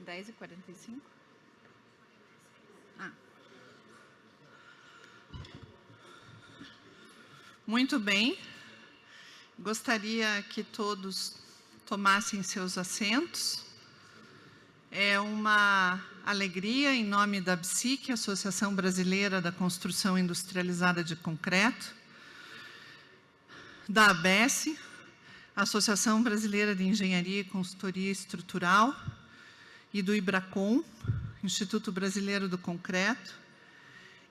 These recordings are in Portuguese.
10h45? Muito bem. Gostaria que todos tomassem seus assentos. É uma alegria, em nome da ABSIC, Associação Brasileira da Construção Industrializada de Concreto, da ABES, Associação Brasileira de Engenharia e Consultoria Estrutural, e do IBRACON, Instituto Brasileiro do Concreto,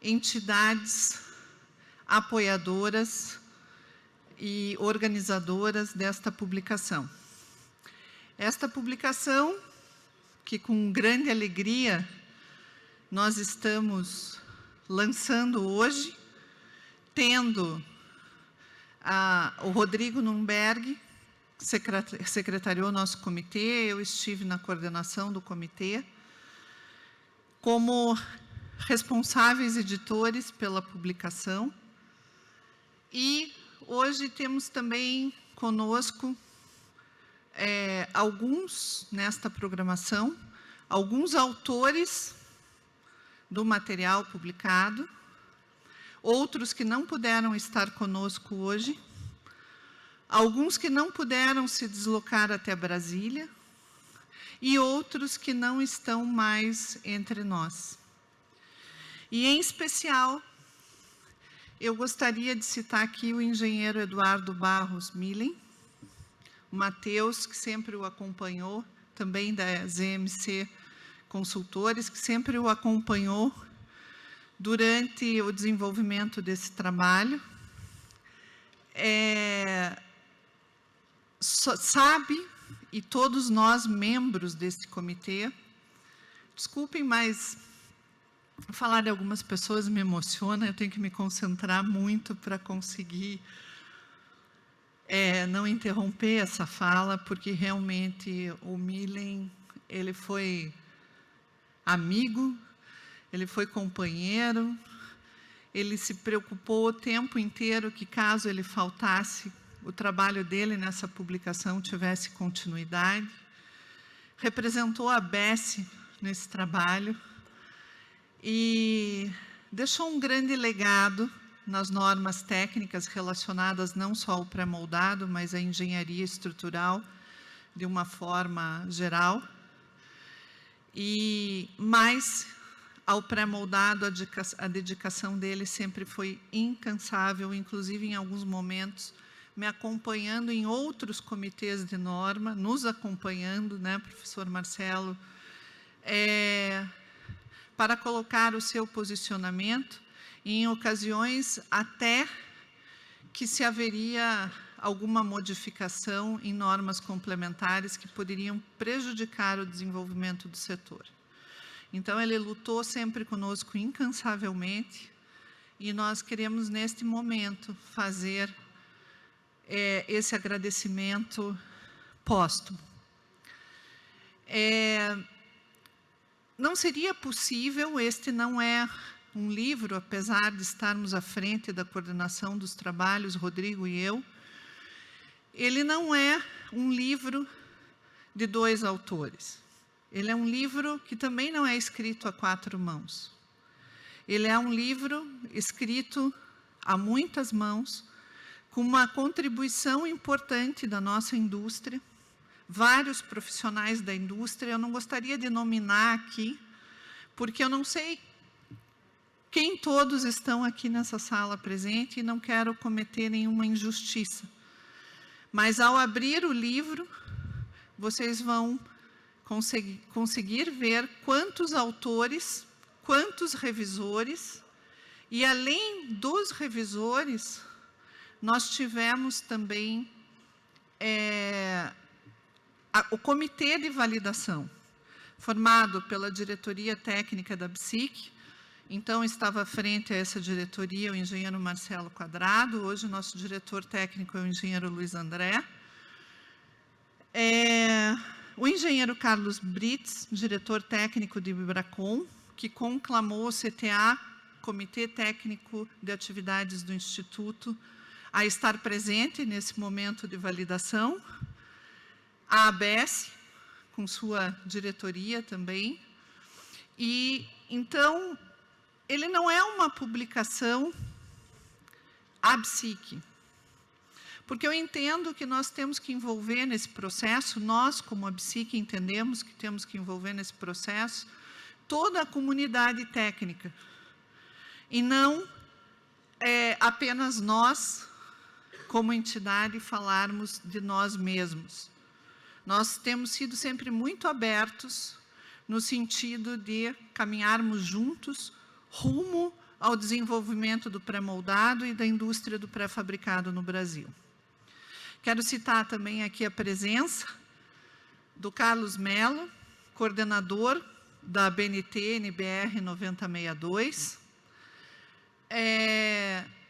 entidades apoiadoras e organizadoras desta publicação. Esta publicação, que com grande alegria nós estamos lançando hoje, tendo o Rodrigo Nunberg, secretariou nosso comitê, eu estive na coordenação do comitê, como responsáveis editores pela publicação. E hoje temos também conosco alguns, nesta programação, alguns autores do material publicado, outros que não puderam estar conosco hoje, alguns que não puderam se deslocar até Brasília e outros que não estão mais entre nós. E, em especial, eu gostaria de citar aqui o engenheiro Eduardo Barros Millen, o Matheus, que sempre o acompanhou, também da ZMC Consultores, que sempre o acompanhou durante o desenvolvimento desse trabalho. Sabe, e todos nós, membros desse comitê, desculpem, mas falar de algumas pessoas me emociona, eu tenho que me concentrar muito para conseguir não interromper essa fala, porque realmente o Millen, ele foi amigo, ele foi companheiro, ele se preocupou o tempo inteiro que, caso ele faltasse, o trabalho dele nessa publicação tivesse continuidade, representou a ABES nesse trabalho e deixou um grande legado nas normas técnicas relacionadas não só ao pré-moldado, mas à engenharia estrutural de uma forma geral. Mas ao pré-moldado, a dedicação dele sempre foi incansável, inclusive em alguns momentos me acompanhando em outros comitês de norma, nos acompanhando, né, professor Marcelo, para colocar o seu posicionamento, e em ocasiões até que se haveria alguma modificação em normas complementares que poderiam prejudicar o desenvolvimento do setor. Então, ele lutou sempre conosco incansavelmente, e nós queremos, neste momento, fazer esse agradecimento póstumo. Não seria possível, este não é um livro, apesar de estarmos à frente da coordenação dos trabalhos, Rodrigo e eu, ele não é um livro de dois autores. Ele é um livro que também não é escrito a quatro mãos. Ele é um livro escrito a muitas mãos, com uma contribuição importante da nossa indústria, vários profissionais da indústria. Eu não gostaria de nominar aqui, porque eu não sei quem todos estão aqui nessa sala presente e não quero cometer nenhuma injustiça. Mas, ao abrir o livro, vocês vão conseguir ver quantos autores, quantos revisores, e, além dos revisores, nós tivemos também o comitê de validação, formado pela diretoria técnica da ABSIC. Então, estava à frente a essa diretoria o engenheiro Marcelo Quadrado, hoje o nosso diretor técnico é o engenheiro Luiz André. O engenheiro Carlos Brits, diretor técnico do IBRACON, que conclamou o CTA, Comitê Técnico de Atividades do Instituto, a estar presente nesse momento de validação. A ABES, com sua diretoria também. E, então, ele não é uma publicação ABSIC, porque eu entendo que nós temos que envolver nesse processo, nós, como ABSIC, entendemos que temos que envolver nesse processo toda a comunidade técnica, e não apenas nós, como entidade, falarmos de nós mesmos. Nós temos sido sempre muito abertos no sentido de caminharmos juntos rumo ao desenvolvimento do pré-moldado e da indústria do pré-fabricado no Brasil. Quero citar também aqui a presença do Carlos Mello, coordenador da BNT NBR 9062.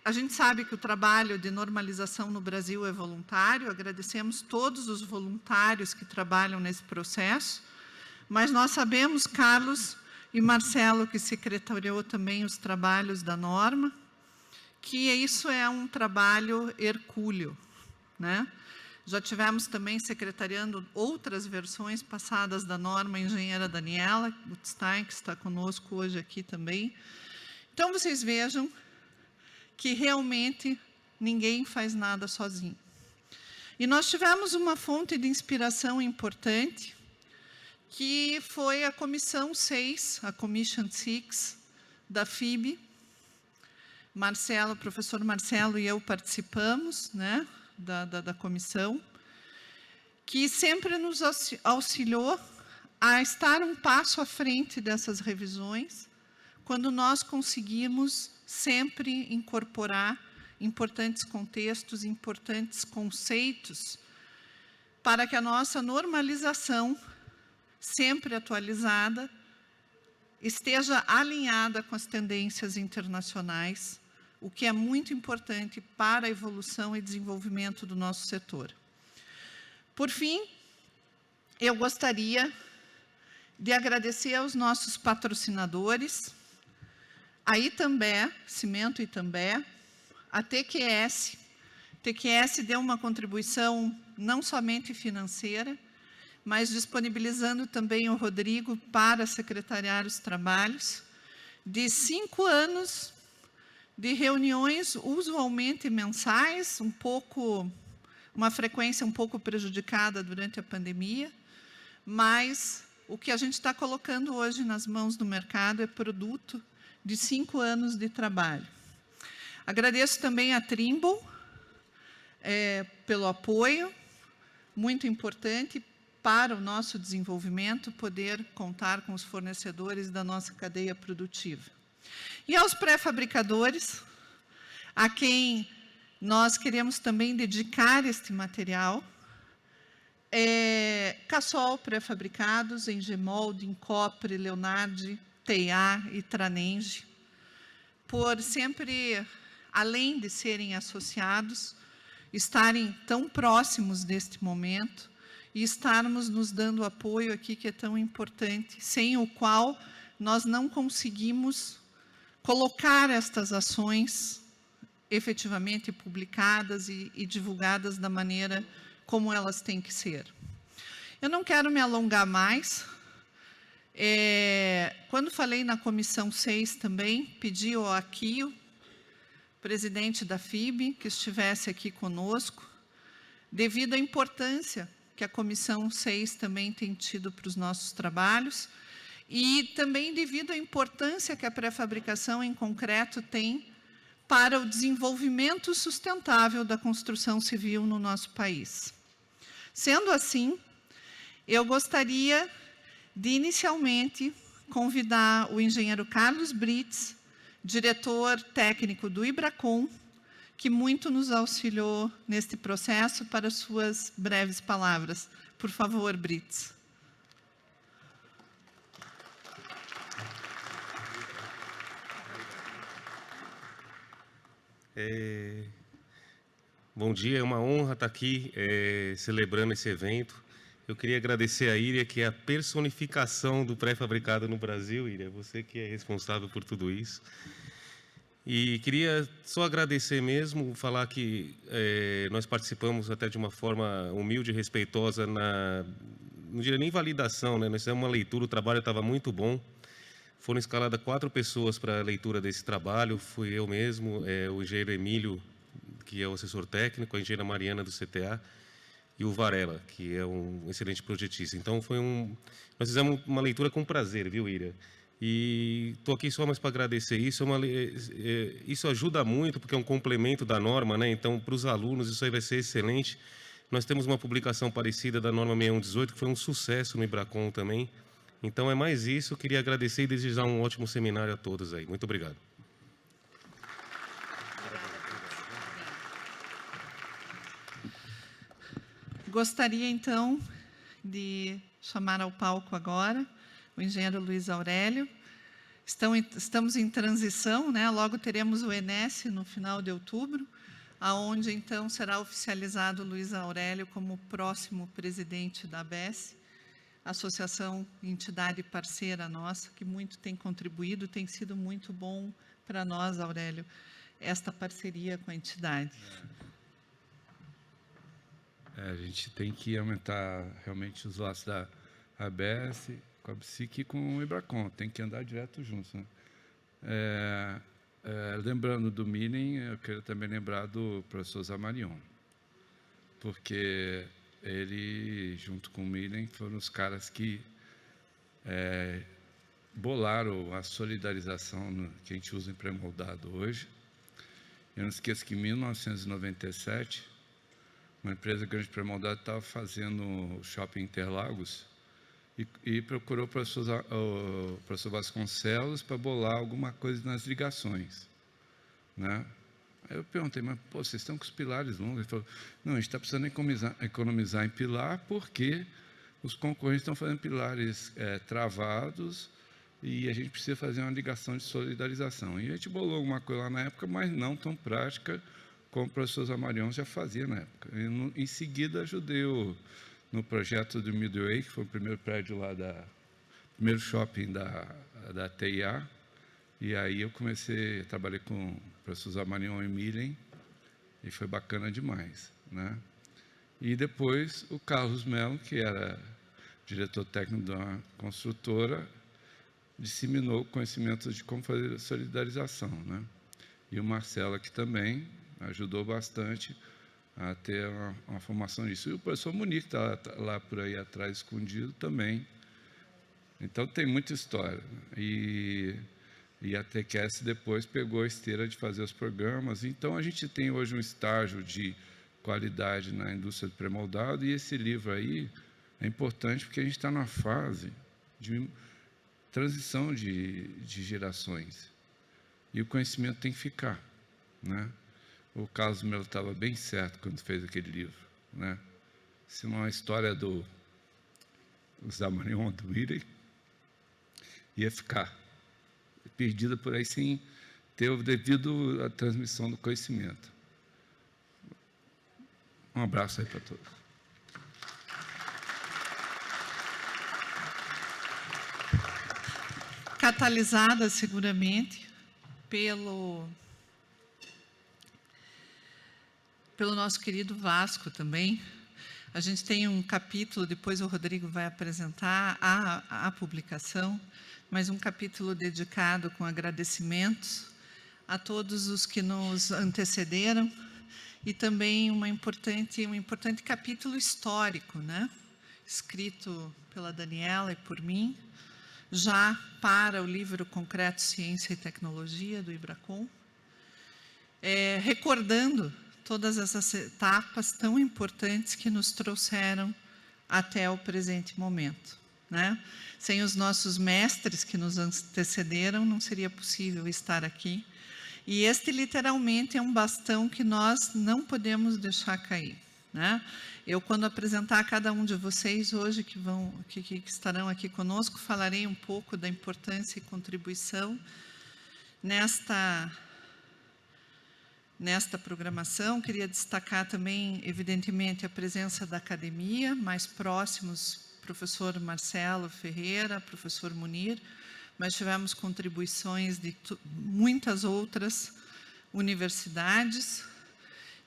A gente sabe que o trabalho de normalização no Brasil é voluntário, agradecemos todos os voluntários que trabalham nesse processo, mas nós sabemos, Carlos e Marcelo, que secretariou também os trabalhos da norma, que isso é um trabalho hercúleo, né? Já tivemos também secretariando outras versões passadas da norma, a engenheira Daniela Gutstein, que está conosco hoje aqui também. Então, vocês vejam que realmente ninguém faz nada sozinho. E nós tivemos uma fonte de inspiração importante, que foi a Comissão 6, a Commission 6, da FIB. Marcelo, o professor Marcelo e eu participamos, né, da comissão, que sempre nos auxiliou a estar um passo à frente dessas revisões, quando nós conseguimos sempre incorporar importantes contextos, importantes conceitos, para que a nossa normalização, sempre atualizada, esteja alinhada com as tendências internacionais, o que é muito importante para a evolução e desenvolvimento do nosso setor. Por fim, eu gostaria de agradecer aos nossos patrocinadores, a Itambé, Cimento Itambé, a TQS. TQS deu uma contribuição não somente financeira, mas disponibilizando também o Rodrigo para secretariar os trabalhos, de 5 anos de reuniões, usualmente mensais, uma frequência um pouco prejudicada durante a pandemia, mas o que a gente está colocando hoje nas mãos do mercado é produto de 5 anos de trabalho. Agradeço também a Trimble pelo apoio, muito importante para o nosso desenvolvimento, poder contar com os fornecedores da nossa cadeia produtiva. E aos pré-fabricadores, a quem nós queremos também dedicar este material, Cassol Pré-Fabricados, Engemold, Incopre, Leonardi, TEA e Tranenge, por sempre, além de serem associados, estarem tão próximos deste momento e estarmos nos dando apoio aqui, que é tão importante, sem o qual nós não conseguimos colocar estas ações efetivamente publicadas e divulgadas da maneira como elas têm que ser. Eu não quero me alongar mais. Quando falei na Comissão 6 também, pedi ao Aquio, presidente da FIB, que estivesse aqui conosco, devido à importância que a Comissão 6 também tem tido para os nossos trabalhos, e também devido à importância que a pré-fabricação em concreto tem para o desenvolvimento sustentável da construção civil no nosso país. Sendo assim, eu gostaria de, inicialmente, convidar o engenheiro Carlos Brits, diretor técnico do Ibracon, que muito nos auxiliou neste processo, para suas breves palavras. Por favor, Brits. Bom dia, é uma honra estar aqui celebrando esse evento. Eu queria agradecer a Iria, que é a personificação do pré-fabricado no Brasil. Iria, você que é responsável por tudo isso. E queria só agradecer mesmo, falar que nós participamos até de uma forma humilde e respeitosa não diria nem validação, né? Nós fizemos uma leitura, o trabalho estava muito bom. Foram escaladas 4 pessoas para a leitura desse trabalho, fui eu mesmo, o engenheiro Emílio, que é o assessor técnico, a engenheira Mariana do CTA, e o Varela, que é um excelente projetista. Então, nós fizemos uma leitura com prazer, viu, Ira? E estou aqui só mais para agradecer isso. Isso ajuda muito, porque é um complemento da norma, né? Então, para os alunos, isso aí vai ser excelente. Nós temos uma publicação parecida da norma 6118, que foi um sucesso no Ibracon também. Então, é mais isso. Eu queria agradecer e desejar um ótimo seminário a todos aí. Muito obrigado. Gostaria, então, de chamar ao palco agora o engenheiro Luiz Aurélio. Estamos em transição, né? Logo teremos o ENES no final de outubro, aonde, então, será oficializado o Luiz Aurélio como próximo presidente da ABS, associação, entidade parceira nossa, que muito tem contribuído, tem sido muito bom para nós, Aurélio, esta parceria com a entidade. A gente tem que aumentar realmente os laços da ABS, com a BSIC e com o Ibracon, tem que andar direto juntos, né? Lembrando do Milen, eu quero também lembrar do professor Zamarion, porque ele, junto com o Milen, foram os caras que bolaram a solidarização que a gente usa em pré-moldado hoje. Eu não esqueço que em 1997, uma empresa grande pré-moldado estava fazendo o Shopping Interlagos e procurou o professor Vasconcelos para bolar alguma coisa nas ligações, né? Aí eu perguntei, mas pô, vocês estão com os pilares longos? Ele falou, não, a gente está precisando economizar em pilar porque os concorrentes estão fazendo pilares travados e a gente precisa fazer uma ligação de solidarização. E a gente bolou alguma coisa lá na época, mas não tão prática como o professor Zamarion já fazia na época. Em seguida, ajudei no projeto do Midway, que foi o primeiro prédio lá primeiro shopping da TIA, e aí eu trabalhei com o professor Zamarion e Milen, e foi bacana demais, né? E depois o Carlos Melo, que era diretor técnico de uma construtora, disseminou o conhecimento de como fazer solidarização, né? E o Marcelo aqui também ajudou bastante a ter uma formação nisso. E o professor Munir, que está lá por aí atrás, escondido também. Então, tem muita história. E a TQS depois pegou a esteira de fazer os programas. Então, a gente tem hoje um estágio de qualidade na indústria do pré-moldado, e esse livro aí é importante porque a gente está na fase de transição de gerações. E o conhecimento tem que ficar, né? O Carlos Melo estava bem certo quando fez aquele livro, né? Se não a história do Zamarion, do Milen, ia ficar perdida por aí sem ter o devido à transmissão do conhecimento. Um abraço aí para todos. Catalisada, seguramente, pelo nosso querido Vasco também. A gente tem um capítulo, depois o Rodrigo vai apresentar a publicação, mas um capítulo dedicado com agradecimentos a todos os que nos antecederam, e também um importante capítulo histórico, né? Escrito pela Daniela e por mim, já para o livro Concreto, Ciência e Tecnologia, do Ibracon, recordando todas essas etapas tão importantes que nos trouxeram até o presente momento, né? Sem os nossos mestres que nos antecederam, não seria possível estar aqui. E este, literalmente, é um bastão que nós não podemos deixar cair, né? Eu, quando apresentar a cada um de vocês hoje que estarão aqui conosco, falarei um pouco da importância e contribuição nesta programação. Queria destacar também, evidentemente, a presença da academia, mais próximos, professor Marcelo Ferreira, professor Munir, mas tivemos contribuições de muitas outras universidades,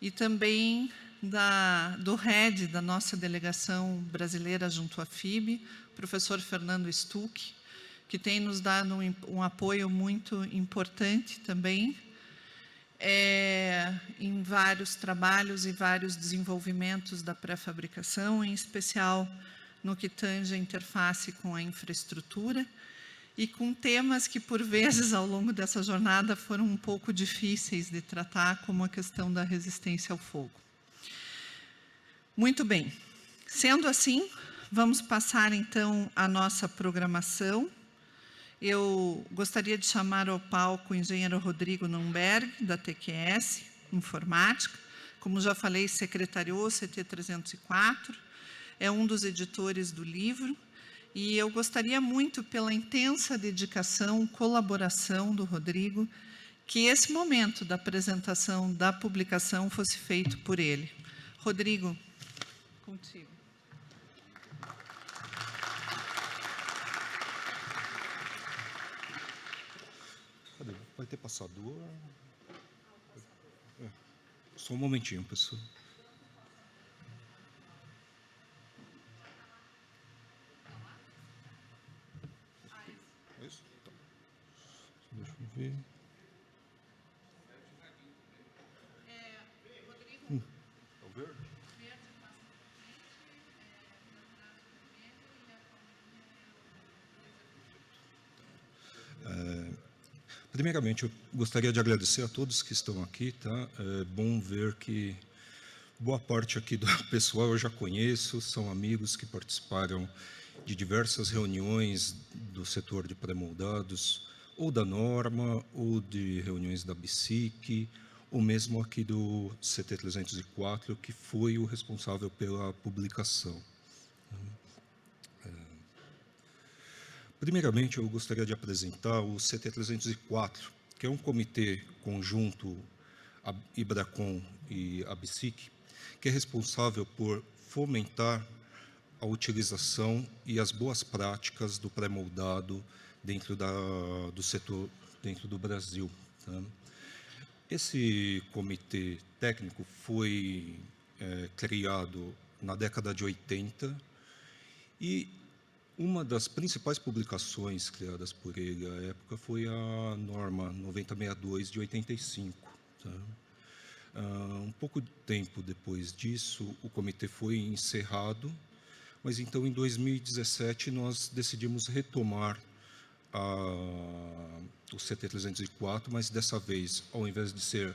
e também do head da nossa delegação brasileira junto à FIB, professor Fernando Stuck, que tem nos dado um apoio muito importante também em vários trabalhos e vários desenvolvimentos da pré-fabricação, em especial no que tange a interface com a infraestrutura e com temas que, por vezes, ao longo dessa jornada, foram um pouco difíceis de tratar, como a questão da resistência ao fogo. Muito bem. Sendo assim, vamos passar, então, à nossa programação. Eu gostaria de chamar ao palco o engenheiro Rodrigo Nunberg, da TQS Informática. Como já falei, secretariou o CT 304, é um dos editores do livro, e eu gostaria muito, pela intensa dedicação, colaboração do Rodrigo, que esse momento da apresentação da publicação fosse feito por ele. Rodrigo, contigo. Vai ter passador? Só um momentinho, pessoal. É isso? Tá. Deixa eu ver. É o verde? Primeiramente, eu gostaria de agradecer a todos que estão aqui, tá? É bom ver que boa parte aqui do pessoal eu já conheço, são amigos que participaram de diversas reuniões do setor de pré-moldados, ou da Norma, ou de reuniões da BSIC, ou mesmo aqui do CT 304, que foi o responsável pela publicação. Primeiramente, eu gostaria de apresentar o CT 304, que é um comitê conjunto IBRACON e ABSIC, que é responsável por fomentar a utilização e as boas práticas do pré-moldado dentro do setor, dentro do Brasil. Tá? Esse comitê técnico foi criado na década de 80 e uma das principais publicações criadas por ele à época foi a norma 9062 de 85. Tá? Um pouco de tempo depois disso, o comitê foi encerrado, mas então em 2017 nós decidimos retomar o CT 304, mas dessa vez, ao invés de ser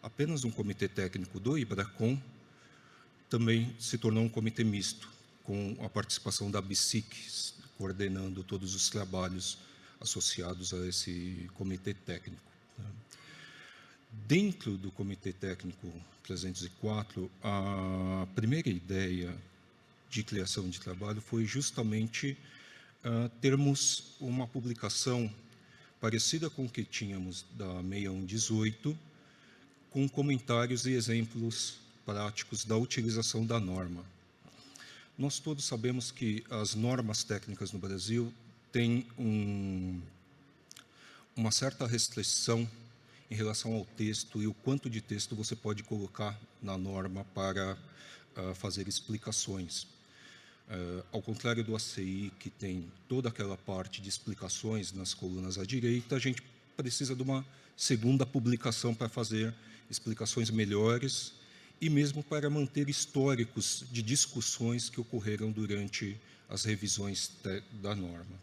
apenas um comitê técnico do IBRACON, também se tornou um comitê misto, com a participação da BSIC, coordenando todos os trabalhos associados a esse comitê técnico. Dentro do comitê técnico 304, a primeira ideia de criação de trabalho foi justamente termos uma publicação parecida com o que tínhamos da 6118, com comentários e exemplos práticos da utilização da norma. Nós todos sabemos que as normas técnicas no Brasil têm uma certa restrição em relação ao texto e o quanto de texto você pode colocar na norma para fazer explicações. Ao contrário do ACI, que tem toda aquela parte de explicações nas colunas à direita, a gente precisa de uma segunda publicação para fazer explicações melhores e mesmo para manter históricos de discussões que ocorreram durante as revisões da norma.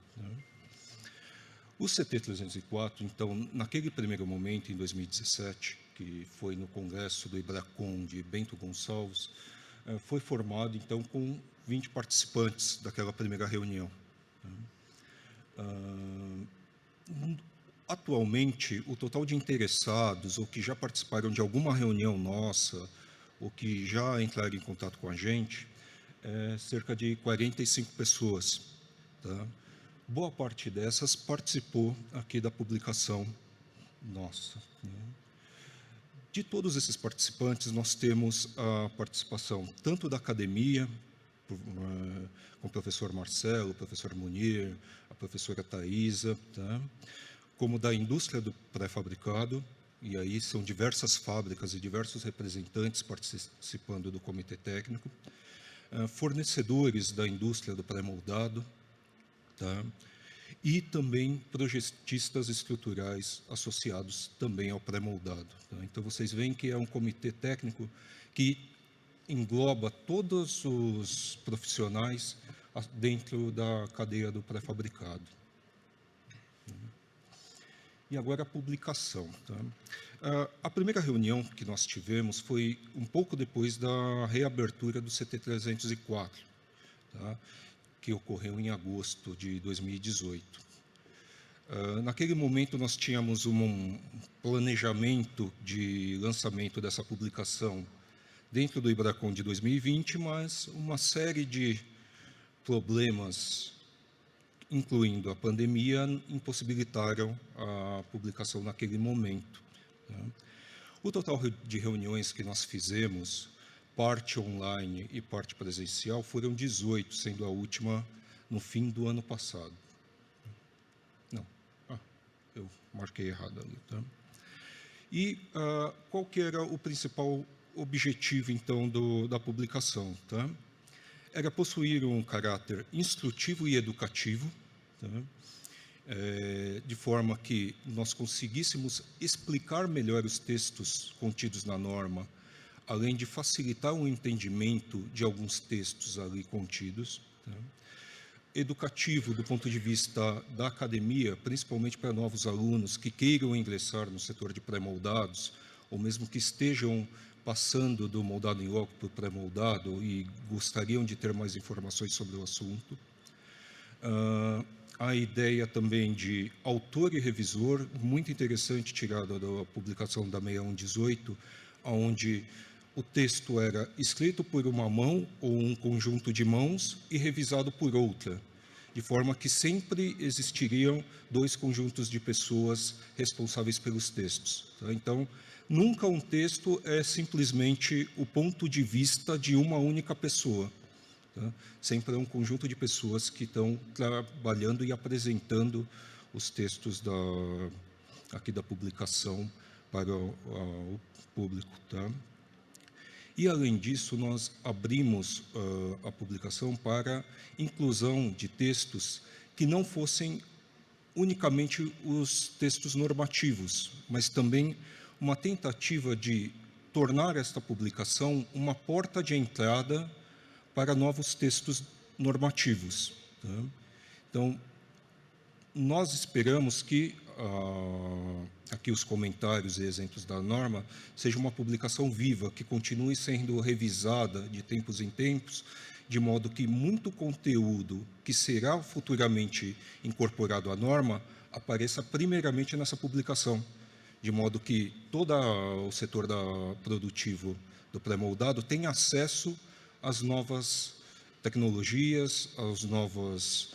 O CT 304, então, naquele primeiro momento, em 2017, que foi no congresso do IBRACON de Bento Gonçalves, foi formado, então, com 20 participantes daquela primeira reunião. Atualmente, o total de interessados, ou que já participaram de alguma reunião nossa, ou que já entraram em contato com a gente, é cerca de 45 pessoas. Tá? Boa parte dessas participou aqui da publicação nossa. Né? De todos esses participantes, nós temos a participação tanto da academia, com o professor Marcelo, o professor Munir, a professora Thaisa, tá? Como da indústria do pré-fabricado, e aí são diversas fábricas e diversos representantes participando do comitê técnico, fornecedores da indústria do pré-moldado, tá? E também projetistas estruturais associados também ao pré-moldado. Tá? Então, vocês veem que é um comitê técnico que engloba todos os profissionais dentro da cadeia do pré-fabricado. E agora a publicação. Tá? A primeira reunião que nós tivemos foi um pouco depois da reabertura do CT304, tá? Que ocorreu em agosto de 2018. Naquele momento, nós tínhamos um planejamento de lançamento dessa publicação dentro do Ibracon de 2020, mas uma série de problemas, incluindo a pandemia, impossibilitaram a publicação naquele momento. Tá? O total de reuniões que nós fizemos, parte online e parte presencial, foram 18, sendo a última no fim do ano passado. Não, eu marquei errado ali. Tá? E qual que era o principal objetivo, então, da publicação? Tá? Era possuir um caráter instrutivo e educativo, tá? De forma que nós conseguíssemos explicar melhor os textos contidos na norma, além de facilitar o entendimento de alguns textos ali contidos. Tá? Educativo do ponto de vista da academia, principalmente para novos alunos que queiram ingressar no setor de pré-moldados, ou mesmo que estejam passando do moldado em loco para o pré-moldado e gostariam de ter mais informações sobre o assunto. A ideia também de autor e revisor, muito interessante, tirada da publicação da 6118, onde o texto era escrito por uma mão ou um conjunto de mãos e revisado por outra, de forma que sempre existiriam dois conjuntos de pessoas responsáveis pelos textos. Tá? Então, nunca um texto é simplesmente o ponto de vista de uma única pessoa. Tá? Sempre é um conjunto de pessoas que estão trabalhando e apresentando os textos aqui da publicação para o público. Tá? E, além disso, nós abrimos a publicação para inclusão de textos que não fossem unicamente os textos normativos, mas também uma tentativa de tornar esta publicação uma porta de entrada para novos textos normativos. Tá? Então, nós esperamos que aqui os comentários e exemplos da norma seja uma publicação viva, que continue sendo revisada de tempos em tempos, de modo que muito conteúdo que será futuramente incorporado à norma apareça primeiramente nessa publicação, de modo que todo o setor produtivo do pré-moldado tenha acesso às novas tecnologias, às novas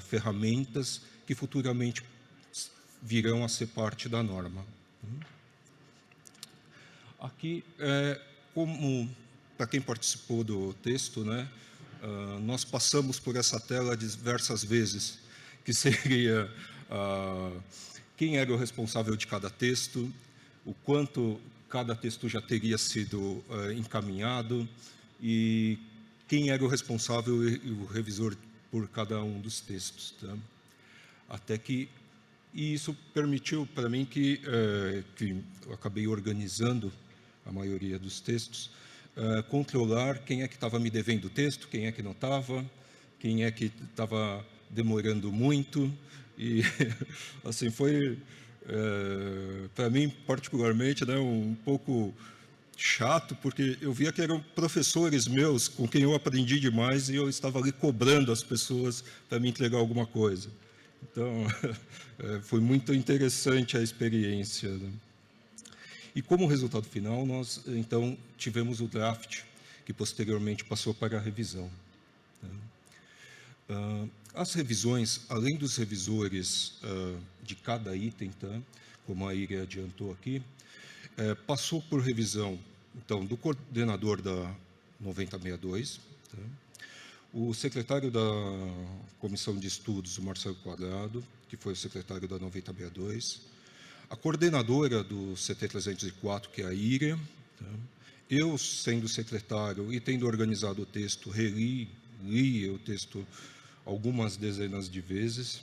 ferramentas que futuramente virão a ser parte da norma. Aqui, como para quem participou do texto, né, nós passamos por essa tela diversas vezes, que seria quem era o responsável de cada texto, o quanto cada texto já teria sido encaminhado e quem era o responsável e o revisor por cada um dos textos. Tá? Até que e isso permitiu para mim que eu acabei organizando a maioria dos textos, controlar quem é que estava me devendo o texto, quem é que não estava, quem é que estava demorando muito. E, assim, foi, para mim, particularmente, né, um pouco chato, porque eu via que eram professores meus com quem eu aprendi demais e eu estava ali cobrando as pessoas para me entregar alguma coisa. Então, foi muito interessante a experiência. Né? E como resultado final, nós, então, tivemos o draft, que posteriormente passou para a revisão. As revisões, além dos revisores de cada item, tá? Como a Iria adiantou aqui, passou por revisão, então, do coordenador da 9062, tá? O secretário da Comissão de Estudos, o Marcelo Quadrado, que foi o secretário da 9062, A coordenadora do CT304, que é a Íria, tá? Eu, sendo secretário e tendo organizado o texto, li o texto algumas dezenas de vezes.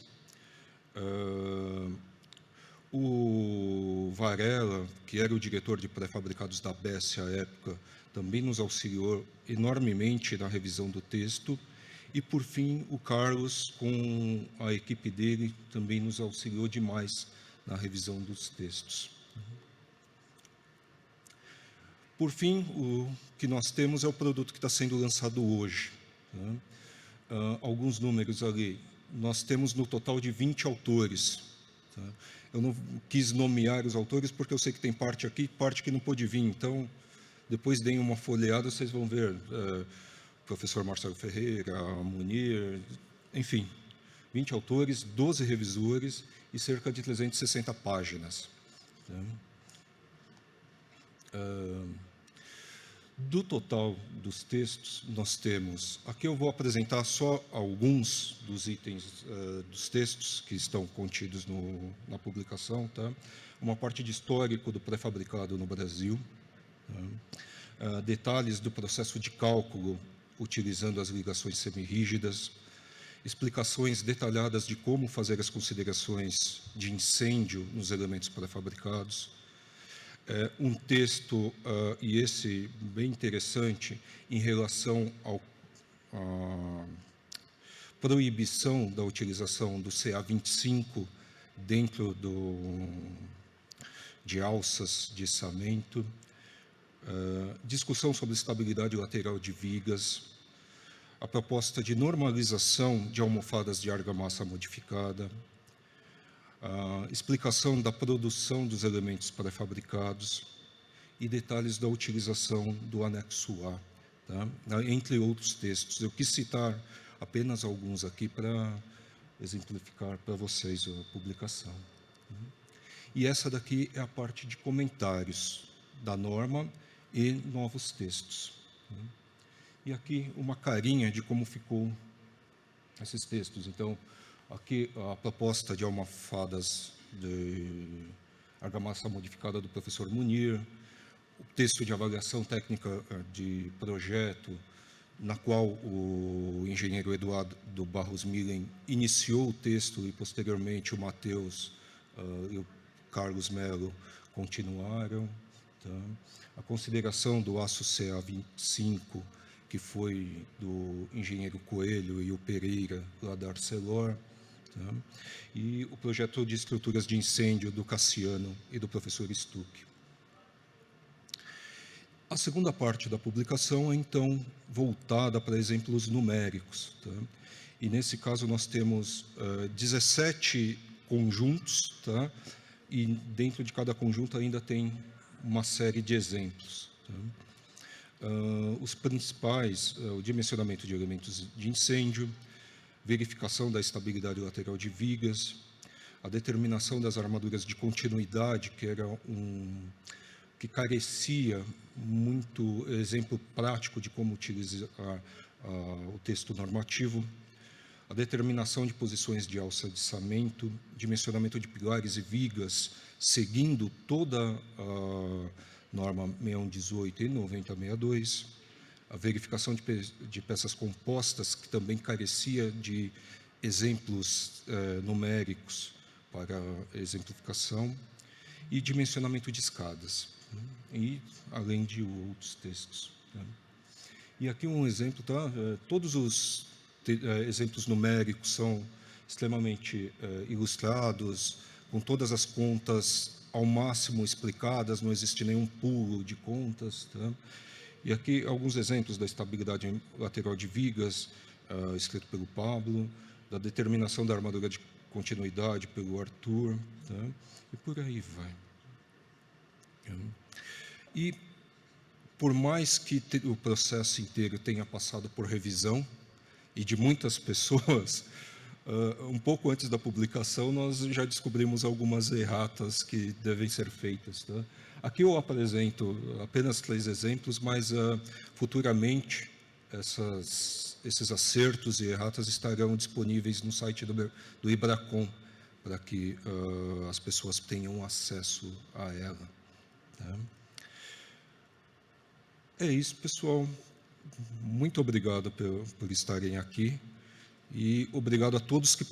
O Varela, que era o diretor de pré-fabricados da BESS à época, também nos auxiliou enormemente na revisão do texto. E, por fim, o Carlos, com a equipe dele, também nos auxiliou demais na revisão dos textos. Por fim, o que nós temos é o produto que está sendo lançado hoje. Né? Alguns números ali. Nós temos no total de 20 autores. Tá? Eu não quis nomear os autores porque eu sei que tem parte aqui, parte que não pôde vir. Então, depois deem uma folheada, vocês vão ver. Professor Marcelo Ferreira, Munir, enfim. 20 autores, 12 revisores e cerca de 360 páginas. Tá? Do total dos textos, nós temos... Aqui eu vou apresentar só alguns dos itens dos textos que estão contidos na publicação. Tá? Uma parte de histórico do pré-fabricado no Brasil. Tá? Detalhes do processo de cálculo utilizando as ligações semirrígidas. Explicações detalhadas de como fazer as considerações de incêndio nos elementos pré-fabricados. Um texto, e esse bem interessante, em relação à proibição da utilização do CA25 dentro de alças de içamento, discussão sobre estabilidade lateral de vigas, a proposta de normalização de almofadas de argamassa modificada, a explicação da produção dos elementos pré-fabricados e detalhes da utilização do anexo A, tá? Entre outros textos. Eu quis citar apenas alguns aqui para exemplificar para vocês a publicação. E essa daqui é a parte de comentários da norma e novos textos. E aqui uma carinha de como ficou esses textos. Então, aqui a proposta de almofadas de argamassa modificada do professor Munir, o texto de avaliação técnica de projeto, na qual o engenheiro Eduardo Barros Millen iniciou o texto e, posteriormente, o Matheus e o Carlos Melo continuaram. Tá? A consideração do aço CA25, que foi do engenheiro Coelho e o Pereira, lá da Arcelor. Tá? E o projeto de estruturas de incêndio do Cassiano e do professor Stuck. A segunda parte da publicação é, então, voltada para exemplos numéricos. Tá? E, nesse caso, nós temos 17 conjuntos, tá? E dentro de cada conjunto ainda tem uma série de exemplos. Tá? Os principais, o dimensionamento de elementos de incêndio, verificação da estabilidade lateral de vigas, a determinação das armaduras de continuidade, que era que carecia muito exemplo prático de como utilizar o texto normativo, a determinação de posições de alça de içamento, dimensionamento de pilares e vigas, seguindo toda a norma 6118 e 9062, a verificação de peças compostas, que também carecia de exemplos numéricos para exemplificação, e dimensionamento de escadas, e além de outros textos. E aqui um exemplo, tá? Todos os exemplos numéricos são extremamente ilustrados, com todas as contas ao máximo explicadas, não existe nenhum pulo de contas. Tá? E aqui alguns exemplos da estabilidade lateral de vigas, escrito pelo Pablo, da determinação da armadura de continuidade pelo Arthur, tá? E por aí vai. E, por mais que o processo inteiro tenha passado por revisão, e de muitas pessoas, um pouco antes da publicação, nós já descobrimos algumas erratas que devem ser feitas. Tá? Aqui eu apresento apenas 3 exemplos, mas futuramente esses acertos e erratas estarão disponíveis no site do IBRACON, para que as pessoas tenham acesso a ela. Tá? É isso, pessoal. Muito obrigado por estarem aqui e obrigado a todos que